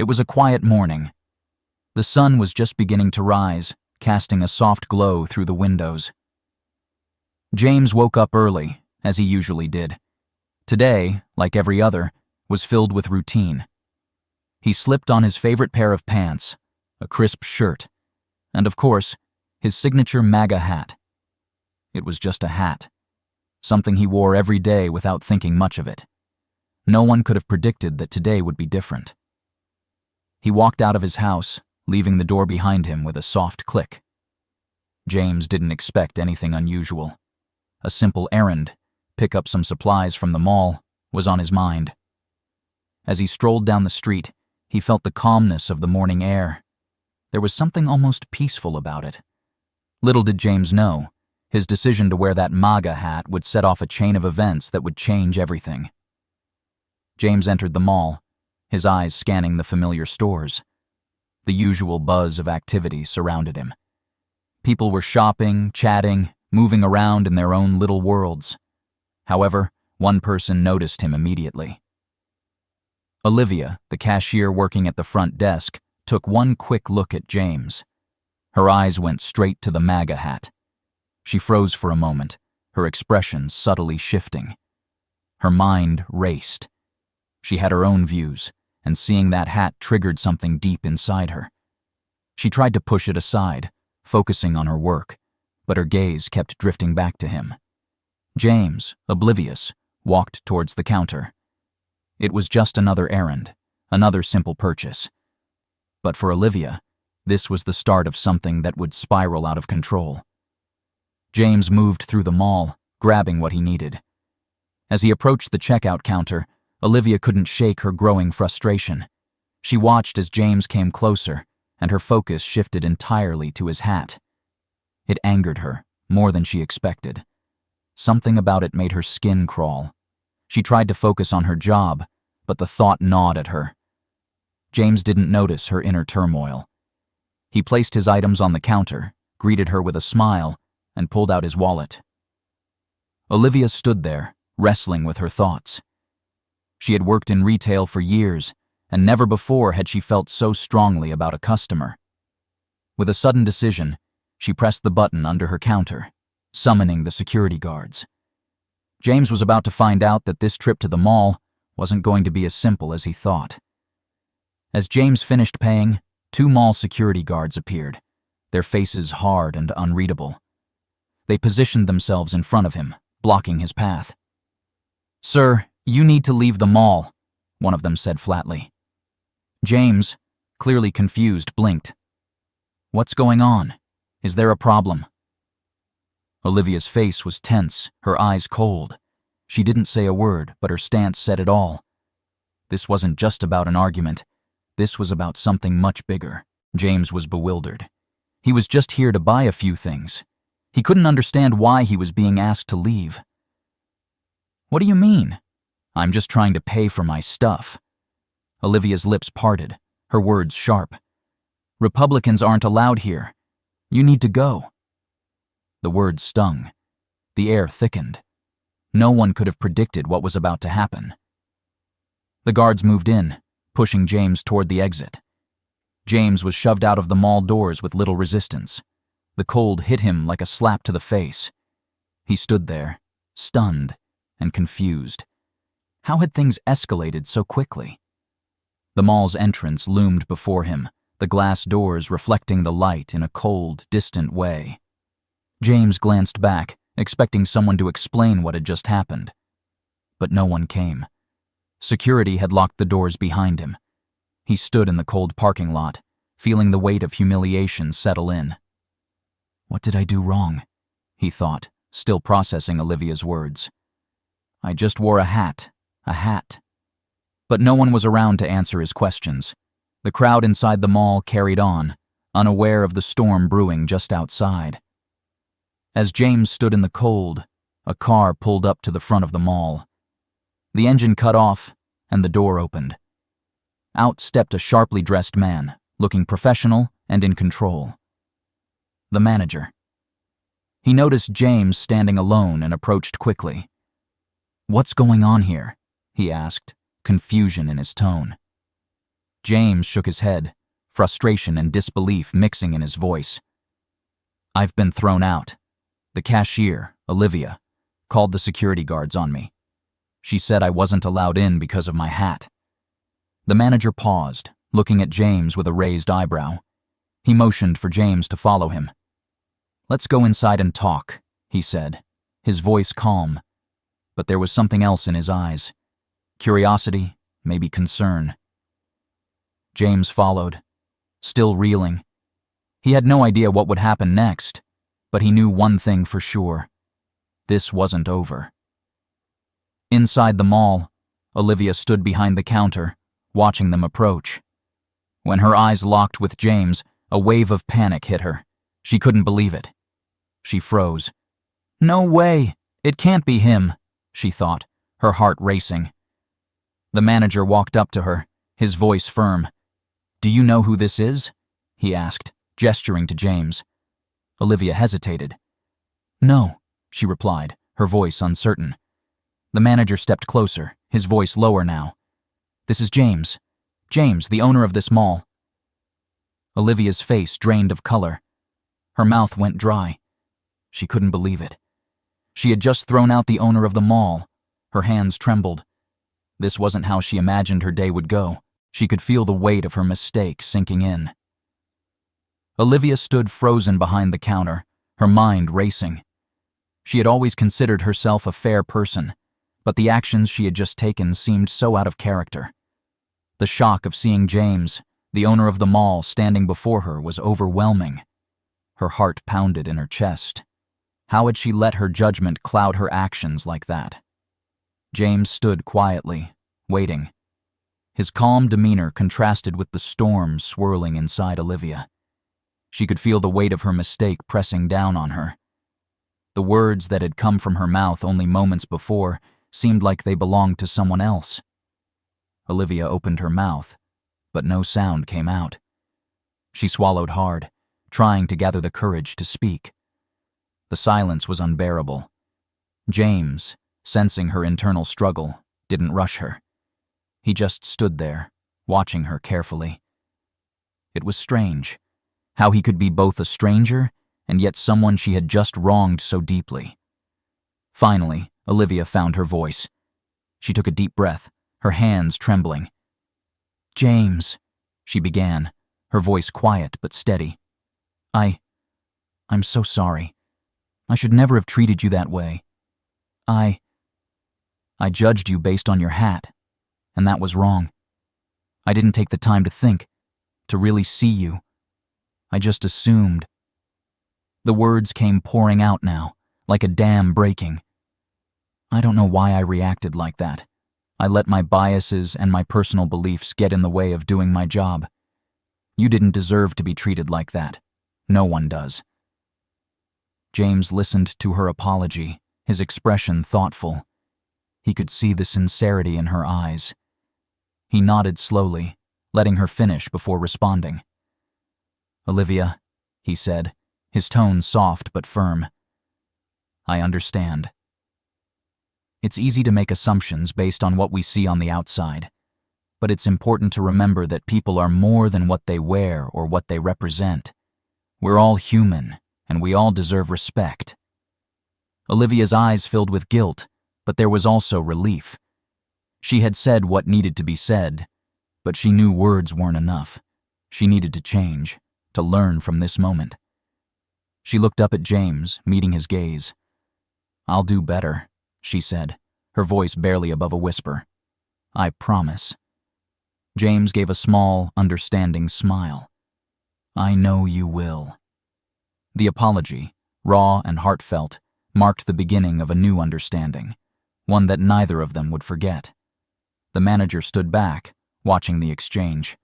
It was a quiet morning. The sun was just beginning to rise, casting a soft glow through the windows. James woke up early, as he usually did. Today, like every other, was filled with routine. He slipped on his favorite pair of pants, a crisp shirt, and of course, his signature MAGA hat. It was just a hat, something he wore every day without thinking much of it. No one could have predicted that today would be different. He walked out of his house, leaving the door behind him with a soft click. James didn't expect anything unusual. A simple errand, pick up some supplies from the mall, was on his mind. As he strolled down the street, he felt the calmness of the morning air. There was something almost peaceful about it. Little did James know, his decision to wear that MAGA hat would set off a chain of events that would change everything. James entered the mall, his eyes scanning the familiar stores. The usual buzz of activity surrounded him. People were shopping, chatting, moving around in their own little worlds. However, one person noticed him immediately. Olivia, the cashier working at the front desk, took one quick look at James. Her eyes went straight to the MAGA hat. She froze for a moment, her expression subtly shifting. Her mind raced. She had her own views, and seeing that hat triggered something deep inside her. She tried to push it aside, focusing on her work, but her gaze kept drifting back to him. James, oblivious, walked towards the counter. It was just another errand, another simple purchase. But for Olivia, this was the start of something that would spiral out of control. James moved through the mall, grabbing what he needed. As he approached the checkout counter, Olivia couldn't shake her growing frustration. She watched as James came closer, and her focus shifted entirely to his hat. It angered her, more than she expected. Something about it made her skin crawl. She tried to focus on her job, but the thought gnawed at her. James didn't notice her inner turmoil. He placed his items on the counter, greeted her with a smile, and pulled out his wallet. Olivia stood there, wrestling with her thoughts. She had worked in retail for years, and never before had she felt so strongly about a customer. With a sudden decision, she pressed the button under her counter, summoning the security guards. James was about to find out that this trip to the mall wasn't going to be as simple as he thought. As James finished paying, 2 mall security guards appeared, their faces hard and unreadable. They positioned themselves in front of him, blocking his path. "Sir, you need to leave the mall," one of them said flatly. James, clearly confused, blinked. "What's going on? Is there a problem?" Olivia's face was tense, her eyes cold. She didn't say a word, but her stance said it all. This wasn't just about an argument. This was about something much bigger. James was bewildered. He was just here to buy a few things. He couldn't understand why he was being asked to leave. "What do you mean?" "I'm just trying to pay for my stuff." Olivia's lips parted, her words sharp. "Republicans aren't allowed here. You need to go." The words stung. The air thickened. No one could have predicted what was about to happen. The guards moved in, pushing James toward the exit. James was shoved out of the mall doors with little resistance. The cold hit him like a slap to the face. He stood there, stunned and confused. How had things escalated so quickly? The mall's entrance loomed before him, the glass doors reflecting the light in a cold, distant way. James glanced back, expecting someone to explain what had just happened. But no one came. Security had locked the doors behind him. He stood in the cold parking lot, feeling the weight of humiliation settle in. "What did I do wrong?" he thought, still processing Olivia's words. "I just wore a hat. A hat." But no one was around to answer his questions. The crowd inside the mall carried on, unaware of the storm brewing just outside. As James stood in the cold, a car pulled up to the front of the mall. The engine cut off, and the door opened. Out stepped a sharply dressed man, looking professional and in control. The manager. He noticed James standing alone and approached quickly. "What's going on here?" he asked, confusion in his tone. James shook his head, frustration and disbelief mixing in his voice. I've been thrown out. The cashier, Olivia, called the security guards on me. She said I wasn't allowed in because of my hat. The manager paused, looking at James with a raised eyebrow. He motioned for James to follow him. Let's go inside and talk, he said, his voice calm. But there was something else in his eyes. Curiosity, maybe concern. James followed, still reeling. He had no idea what would happen next, but he knew one thing for sure. This wasn't over. Inside the mall, Olivia stood behind the counter, watching them approach. When her eyes locked with James, a wave of panic hit her. She couldn't believe it. She froze. No way! It can't be him, she thought, her heart racing. The manager walked up to her, his voice firm. Do you know who this is? He asked, gesturing to James. Olivia hesitated. No, she replied, her voice uncertain. The manager stepped closer, his voice lower now. This is James. James, the owner of this mall. Olivia's face drained of color. Her mouth went dry. She couldn't believe it. She had just thrown out the owner of the mall. Her hands trembled. This wasn't how she imagined her day would go. She could feel the weight of her mistake sinking in. Olivia stood frozen behind the counter, her mind racing. She had always considered herself a fair person, but the actions she had just taken seemed so out of character. The shock of seeing James, the owner of the mall, standing before her was overwhelming. Her heart pounded in her chest. How had she let her judgment cloud her actions like that? James stood quietly, waiting. His calm demeanor contrasted with the storm swirling inside Olivia. She could feel the weight of her mistake pressing down on her. The words that had come from her mouth only moments before seemed like they belonged to someone else. Olivia opened her mouth, but no sound came out. She swallowed hard, trying to gather the courage to speak. The silence was unbearable. James, sensing her internal struggle, didn't rush her. He just stood there, watching her carefully. It was strange, how he could be both a stranger and yet someone she had just wronged so deeply. Finally, Olivia found her voice. She took a deep breath, her hands trembling. James, she began, her voice quiet but steady. I'm so sorry. I should never have treated you that way. I judged you based on your hat, and that was wrong. I didn't take the time to think, to really see you. I just assumed. The words came pouring out now, like a dam breaking. I don't know why I reacted like that. I let my biases and my personal beliefs get in the way of doing my job. You didn't deserve to be treated like that. No one does. James listened to her apology, his expression thoughtful. He could see the sincerity in her eyes. He nodded slowly, letting her finish before responding. Olivia, he said, his tone soft but firm. I understand. It's easy to make assumptions based on what we see on the outside, but it's important to remember that people are more than what they wear or what they represent. We're all human, and we all deserve respect. Olivia's eyes filled with guilt, but there was also relief. She had said what needed to be said, but she knew words weren't enough. She needed to change, to learn from this moment. She looked up at James, meeting his gaze. I'll do better, she said, her voice barely above a whisper. I promise. James gave a small, understanding smile. I know you will. The apology, raw and heartfelt, marked the beginning of a new understanding, one that neither of them would forget. The manager stood back, watching the exchange.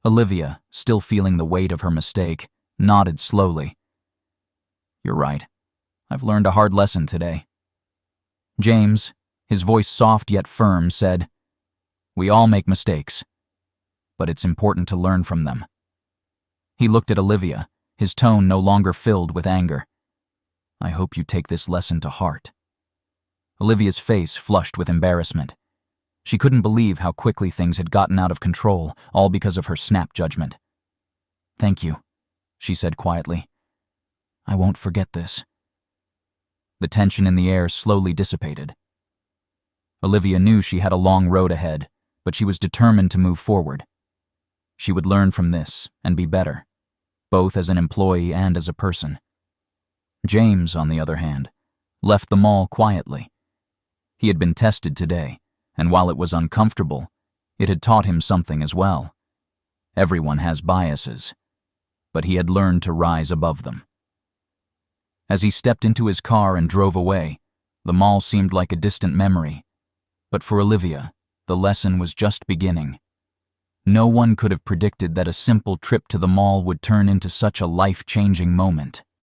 Olivia, still feeling the weight of her mistake, nodded slowly. You're right. I've learned a hard lesson today. James, his voice soft yet firm, said, We all make mistakes, but it's important to learn from them. He looked at Olivia, his tone no longer filled with anger. I hope you take this lesson to heart. Olivia's face flushed with embarrassment. She couldn't believe how quickly things had gotten out of control, all because of her snap judgment. "Thank you," she said quietly. "I won't forget this." The tension in the air slowly dissipated. Olivia knew she had a long road ahead, but she was determined to move forward. She would learn from this and be better, both as an employee and as a person. James, on the other hand, left the mall quietly. He had been tested today, and while it was uncomfortable, it had taught him something as well. Everyone has biases, but he had learned to rise above them. As he stepped into his car and drove away, the mall seemed like a distant memory. But for Olivia, the lesson was just beginning. No one could have predicted that a simple trip to the mall would turn into such a life-changing moment.